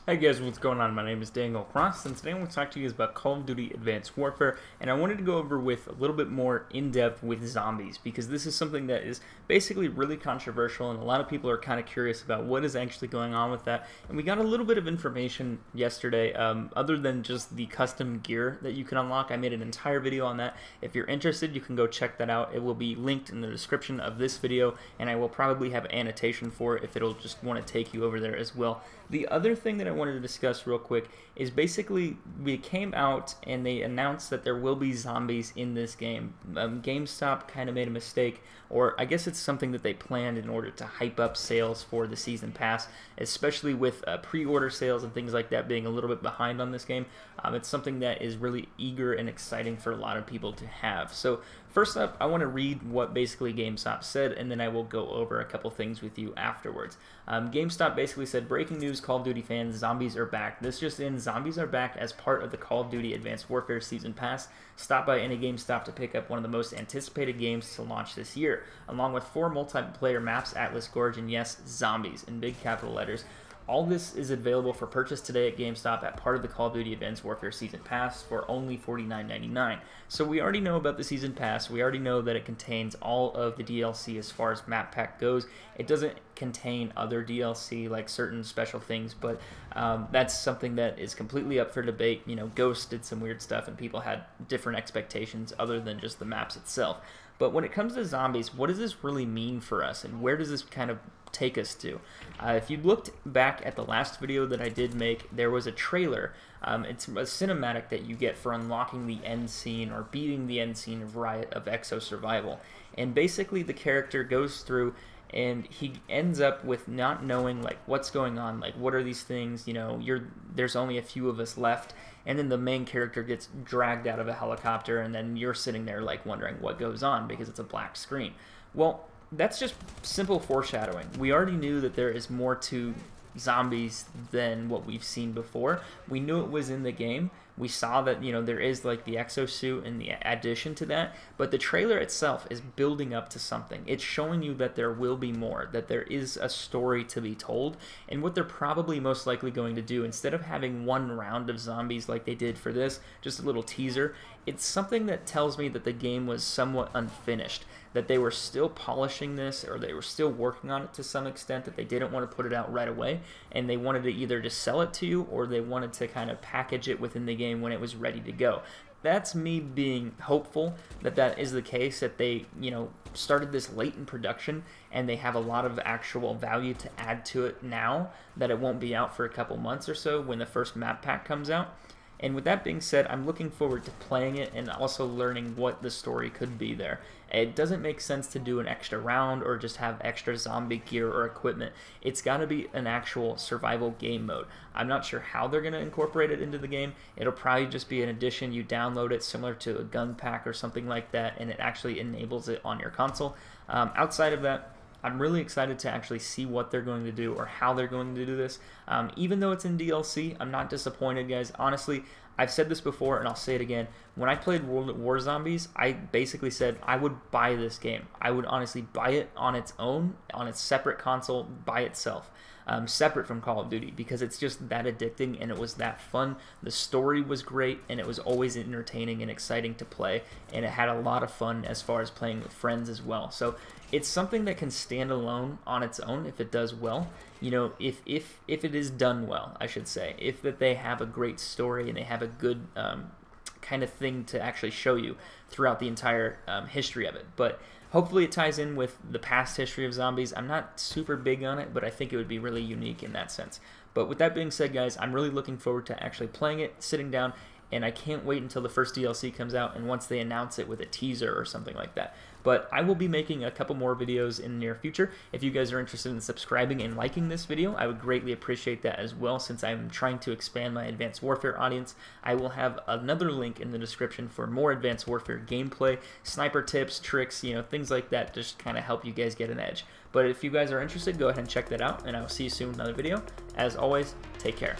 Hey guys, what's going on? My name is Daniel Cross, and today I want to talk to you guys about Call of Duty Advanced Warfare, and I wanted to go over with a little bit more in-depth with zombies, because this is something that is basically really controversial, and a lot of people are kind of curious about what is actually going on with that, and we got a little bit of information yesterday, other than just the custom gear that you can unlock. I made an entire video on that. If you're interested, you can go check that out. It will be linked in the description of this video, and I will probably have an annotation for it if it'll just want to take you over there as well. The other thing that I wanted to discuss real quick is basically we came out and they announced that there will be zombies in this game. GameStop kind of made a mistake, or I guess it's something that they planned in order to hype up sales for the season pass, especially with pre-order sales and things like that being a little bit behind on this game. It's something that is really eager and exciting for a lot of people to have. So first up, I want to read what basically GameStop said, and then I will go over a couple things with you afterwards. GameStop basically said, breaking news, Call of Duty fans, zombies are back. This just in, zombies are back as part of the Call of Duty Advanced Warfare Season Pass. Stop by any GameStop to pick up one of the most anticipated games to launch this year, along with 4 multiplayer maps, Atlas Gorge, and yes, zombies in big capital letters. All this is available for purchase today at GameStop at part of the Call of Duty Advanced Warfare Season Pass for only $49.99. So we already know about the Season Pass. We already know that it contains all of the DLC as far as map pack goes. It doesn't contain other DLC like certain special things, but that's something that is completely up for debate. You know, Ghost did some weird stuff and people had different expectations other than just the maps itself. But when it comes to zombies, what does this really mean for us, and where does this kind of take us to? If you looked back at the last video that I did make, there was a trailer. It's a cinematic that you get for unlocking the end scene or beating the end scene of Riot of Exo Survival. And basically the character goes through and he ends up with not knowing like what's going on, like what are these things, you know, there's only a few of us left, and then the main character gets dragged out of a helicopter, and then you're sitting there like wondering what goes on because it's a black screen. Well, that's just simple foreshadowing. We already knew that there is more to zombies than what we've seen before. We knew it was in the game. We saw that, you know, there is like the exosuit and the addition to that, but the trailer itself is building up to something. It's showing you that there will be more, that there is a story to be told, and what they're probably most likely going to do, instead of having one round of zombies like they did for this, just a little teaser, it's something that tells me that the game was somewhat unfinished, that they were still polishing this, or they were still working on it to some extent, that they didn't want to put it out right away, and they wanted to either just sell it to you, or they wanted to kind of package it within the game when it was ready to go. That's me being hopeful that that is the case, that they, you know, started this late in production and they have a lot of actual value to add to it now, that it won't be out for a couple months or so when the first map pack comes out. And with that being said, I'm looking forward to playing it and also learning what the story could be there. It doesn't make sense to do an extra round or just have extra zombie gear or equipment. It's got to be an actual survival game mode. I'm not sure how they're going to incorporate it into the game. It'll probably just be an addition. You download it similar to a gun pack or something like that, and it actually enables it on your console. Outside of that, I'm really excited to actually see what they're going to do or how they're going to do this. Even though it's in DLC, I'm not disappointed, guys. Honestly, I've said this before and I'll say it again. When I played World at War Zombies, I basically said I would buy this game. I would honestly buy it on its own, on its separate console, by itself. Separate from Call of Duty, because it's just that addicting and it was that fun. The story was great and it was always entertaining and exciting to play, and it had a lot of fun as far as playing with friends as well. So it's something that can stand alone on its own if it does well. You know, if it is done well, I should say. If that they have a great story and they have a good kind of thing to actually show you throughout the entire history of it. But hopefully it ties in with the past history of zombies. I'm not super big on it, but I think it would be really unique in that sense. But with that being said, guys, I'm really looking forward to actually playing it, sitting down, and I can't wait until the first DLC comes out and once they announce it with a teaser or something like that. But I will be making a couple more videos in the near future. If you guys are interested in subscribing and liking this video, I would greatly appreciate that as well, since I'm trying to expand my Advanced Warfare audience. I will have another link in the description for more Advanced Warfare gameplay, sniper tips, tricks, you know, things like that, just kind of help you guys get an edge. But if you guys are interested, go ahead and check that out, and I will see you soon in another video. As always, take care.